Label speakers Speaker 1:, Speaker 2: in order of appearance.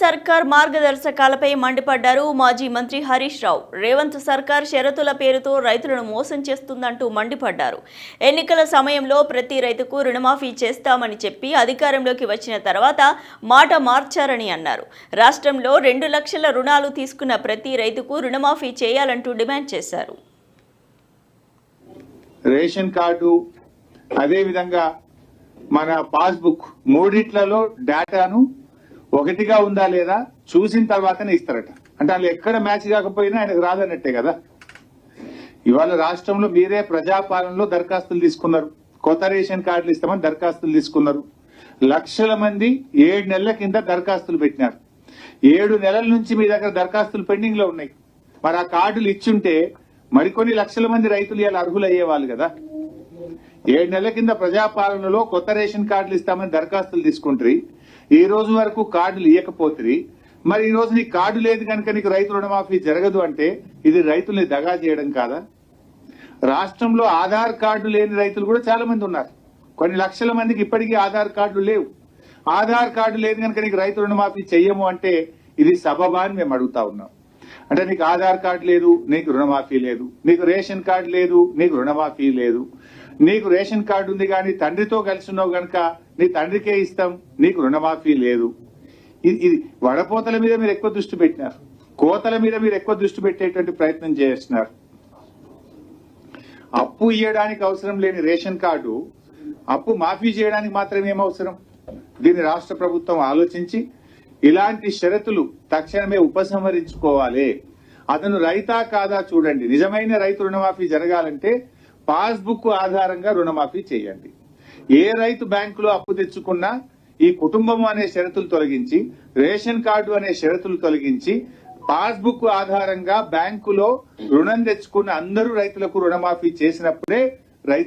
Speaker 1: సర్కార్ మార్గదర్శకాలపై మండిపడ్డారు మాజీ మంత్రి హరీష్ రావు. రేవంత్ సర్కార్ షరతుల పేరుతో రైతులను మోసం చేస్తుందంటూ మండిపడ్డారు. ఎన్నికల సమయంలో ప్రతి రైతుకు రుణమాఫీ చేస్తామని చెప్పి అధికారంలోకి వచ్చిన తర్వాత మాట మార్చారని అన్నారు. రాష్ట్రంలో 2 లక్షల రుణాలు తీసుకున్న ప్రతి రైతుకు రుణమాఫీ చేయాలంటూ డిమాండ్ చేశారు.
Speaker 2: రేషన్ కార్డు అదే విధంగా మన పాస్బుక్ మూడిట్లలో డేటాను ఒకటిగా ఉందా లేదా చూసిన తర్వాతనే ఇస్తారట. అంటే వాళ్ళు ఎక్కడ మ్యాచ్ కాకపోయినా ఆయనకు రాదన్నట్టే కదా. ఇవాళ రాష్ట్రంలో మీరే ప్రజాపాలనలో దరఖాస్తులు తీసుకున్నారు, కొత్త రేషన్ కార్డులు ఇస్తామని దరఖాస్తులు తీసుకున్నారు. లక్షల మంది 7 నెలల కింద దరఖాస్తులు పెట్టినారు. 7 నెలల నుంచి మీ దగ్గర దరఖాస్తులు పెండింగ్ లో ఉన్నాయి. మరి ఆ కార్డులు ఇచ్చుంటే మరికొన్ని లక్షల మంది రైతులు ఇలా అర్హులు అయ్యేవాళ్ళు కదా. 7 నెలల కింద ప్రజాపాలనలో కొత్త రేషన్ కార్డులు ఇస్తామని దరఖాస్తులు తీసుకుంటారు. ఈ రోజు వరకు కార్డులు ఇవ్వకపోతుంది. మరి ఈ రోజు నీకు కార్డు లేదు కనుక నీకు రైతు రుణమాఫీ జరగదు అంటే ఇది రైతుల్ని దగా చేయడం కాదా? రాష్ట్రంలో ఆధార్ కార్డు లేని రైతులు కూడా చాలా మంది ఉన్నారు. కొన్ని లక్షల మందికి ఇప్పటికీ ఆధార్ కార్డులు లేవు. ఆధార్ కార్డు లేదు కనుక నీకు రైతు రుణమాఫీ చెయ్యము అంటే ఇది సబబా అని మేము అడుగుతా ఉన్నాం. అంటే నీకు ఆధార్ కార్డు లేదు, నీకు రుణమాఫీ లేదు. నీకు రేషన్ కార్డు లేదు, నీకు రుణమాఫీ లేదు. నీకు రేషన్ కార్డు ఉంది కానీ తండ్రితో కలిసి ఉన్నావు కనుక నీ తండ్రికే ఇస్తాం, నీకు రుణమాఫీ లేదు. ఇది వడపోతల మీద మీరు ఎక్కువ దృష్టి పెట్టినారు, కోతల మీద మీరు ఎక్కువ దృష్టి పెట్టేటువంటి ప్రయత్నం చేస్తున్నారు. అప్పు ఇవ్వడానికి అవసరం లేని రేషన్ కార్డు అప్పు మాఫీ చేయడానికి మాత్రమే ఏమవసరం? దీన్ని రాష్ట్ర ప్రభుత్వం ఆలోచించి ఇలాంటి షరతులు తక్షణమే ఉపసంహరించుకోవాలి. అతను రైతా కాదా చూడండి. నిజమైన రైతు రుణమాఫీ జరగాలంటే పాస్బుక్ ఆధారంగా రుణమాఫీ చేయండి. ఏ రైతు బ్యాంకులో అప్పు తెచ్చుకున్నా ఈ కుటుంబం అనే షరతులు తొలగించి, రేషన్ కార్డు అనే షరతులు తొలగించి, పాస్బుక్ ఆధారంగా బ్యాంకులో రుణం తెచ్చుకున్న అందరూ రైతులకు రుణమాఫీ చేసినప్పుడే రైతులు